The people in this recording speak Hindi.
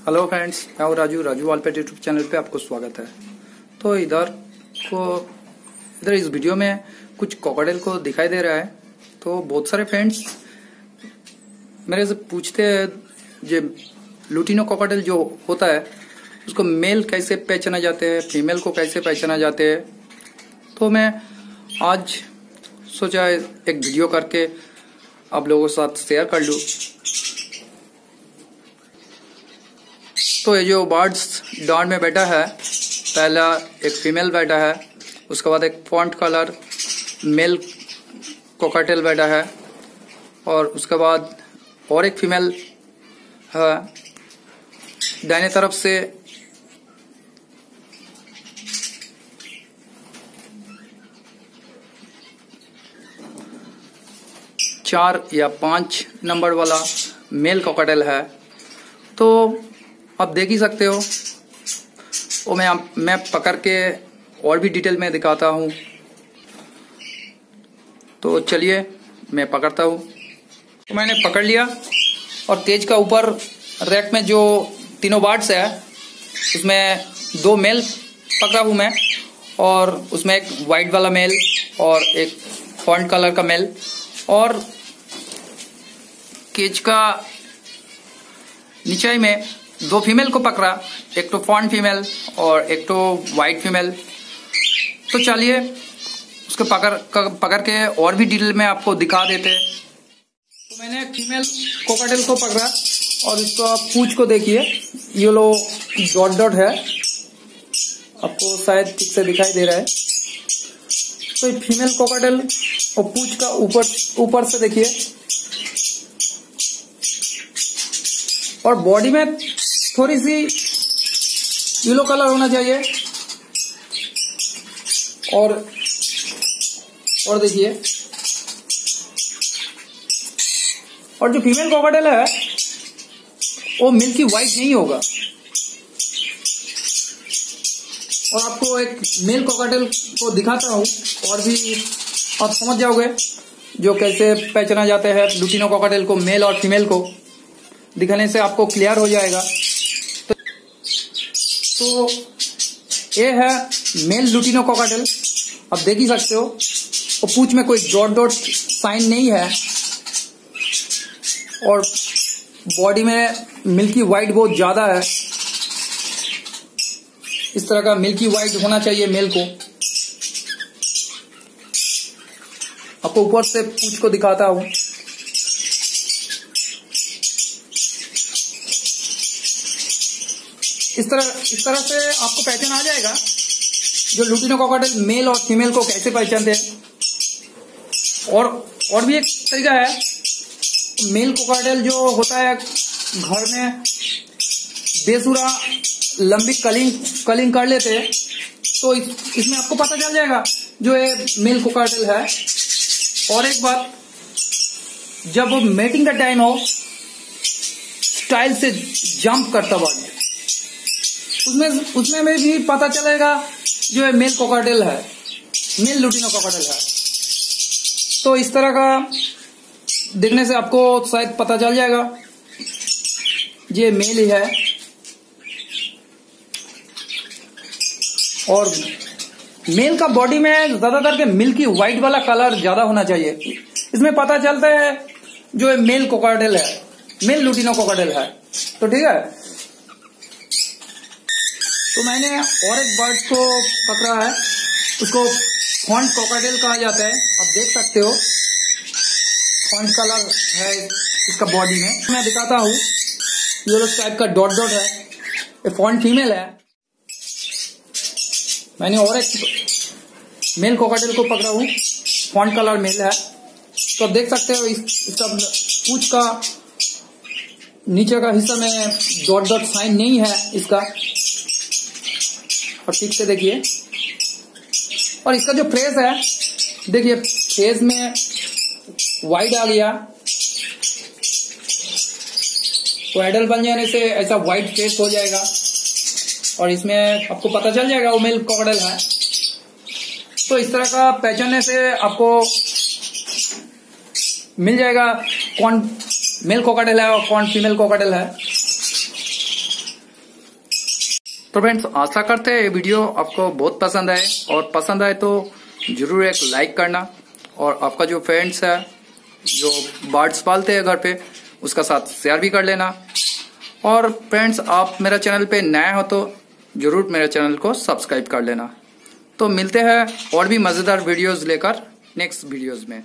हेलो फ्रेंड्स, मैं हूँ राजू वालपेट यूट्यूब चैनल पे आपको स्वागत है। तो इधर इस वीडियो में कुछ क्रोकोडाइल को दिखाई दे रहा है। तो बहुत सारे फ्रेंड्स मेरे से पूछते हैं जो लुटिनो क्रोकोडाइल जो होता है उसको मेल कैसे पहचाना जाते हैं, फीमेल को कैसे पहचाना जाते हैं। तो मैं आज सोचा एक वीडियो करके आप लोगों के साथ शेयर कर लूँ। तो ये जो बर्ड्स डांड में बैठा है, पहला एक फीमेल बैठा है, उसके बाद एक फॉन्ट कलर मेल कोकाटेल बैठा है, और उसके बाद और एक फीमेल है। दाहिने तरफ से चार या 5 नंबर वाला मेल कोकाटेल है। तो आप देख ही सकते हो। वो मैं पकड़ के और भी डिटेल में दिखाता हूँ। तो चलिए मैं पकड़ता हूँ। तो मैंने पकड़ लिया और केज का ऊपर रैक में जो तीनों बर्ड्स है उसमें 2 मेल पकड़ा हूँ मैं, और उसमें एक वाइट वाला मेल और एक फॉन्ट कलर का मेल, और केज का नीचे में 2 फीमेल को पकड़ा, एक तो फॉन्ट फीमेल और एक तो वाइट फीमेल। तो चलिए उसको पकड़ के और भी डिटेल में आपको दिखा देते हैं। तो मैंने फीमेल कोकाटेल को पकड़ा और इसका पूंछ को देखिए, ये लो डॉट डॉट है, आपको शायद ठीक से दिखाई दे रहा है। तो ये फीमेल कोकाटेल और पूंछ का ऊपर से देखिए, और बॉडी में थोड़ी सी येलो कलर होना चाहिए। और देखिए, और जो फीमेल कोकाटेल है वो मिल्की व्हाइट नहीं होगा। और आपको एक मेल कोकाटेल को दिखाता हूँ और भी आप समझ जाओगे जो कैसे पहचाना जाते हैं लुटिनो कोकाटेल को, मेल और फीमेल को दिखाने से आपको क्लियर हो जाएगा। तो ये है मेल लुटिनो कोकाटेल, आप देख ही सकते हो। और पूंछ में कोई डॉट डॉट साइन नहीं है, और बॉडी में मिल्की व्हाइट बहुत ज्यादा है। इस तरह का मिल्की व्हाइट होना चाहिए मेल को। आपको ऊपर से पूंछ को दिखाता हूं। इस तरह से आपको पहचान आ जाएगा जो लुटिनो कोकाटेल मेल और फीमेल को कैसे पहचानते हैं। और भी एक तरीका है, मेल कोकाटेल जो होता है घर में बेसुरा लंबी कलिंग कर लेते हैं, तो इसमें आपको पता चल जाएगा जो ये मेल कोकाटेल है। और एक बात, जब मेटिंग का टाइम हो, स्टाइल से जंप करता हुआ उसमें में भी पता चलेगा जो है मेल कोकाटेल है, मेल लुटिनो कोकाटेल है। तो इस तरह का देखने से आपको शायद पता चल जाएगा ये मेल ही है। और मेल का बॉडी में ज्यादातर के मिल्की व्हाइट वाला कलर ज्यादा होना चाहिए। इसमें पता चलता है जो मेल कोकाटेल है, मेल लुटिनो कोकाटेल है। तो ठीक है, तो मैंने और एक बर्ड को पकड़ा है, उसको फॉन्ट कोकाटेल कहा जाता है। आप देख सकते हो फॉन्ट कलर है इसका बॉडी में। मैं दिखाता हूँ, येलो टाइप का डॉट डॉट है, ये फॉन्ट फीमेल है। मैंने और एक मेल कोकाटेल को पकड़ा हूँ, फॉन्ट कलर मेल है। तो आप देख सकते हो इसका पूंछ का नीचे का हिस्सा में डॉट डॉट साइन नहीं है इसका, और ठीक से देखिए। और इसका जो फेस है, देखिए फेस में वाइट आ गया, तो एडल्ट बन जाने से ऐसा वाइट फेस हो जाएगा, और इसमें आपको पता चल जाएगा वो मेल कोकाटेल है। तो इस तरह का पहचानने से आपको मिल जाएगा कौन मेल कोकाटेल है और कौन फीमेल कोकाटेल है। तो फ्रेंड्स, आशा करते हैं ये वीडियो आपको बहुत पसंद आए, और पसंद आए तो जरूर एक लाइक करना, और आपका जो फ्रेंड्स है जो बर्ड्स पालते हैं घर पे, उसका साथ शेयर भी कर लेना। और फ्रेंड्स, आप मेरा चैनल पे नए हो तो जरूर मेरे चैनल को सब्सक्राइब कर लेना। तो मिलते हैं और भी मजेदार वीडियोस लेकर नेक्स्ट वीडियोस में।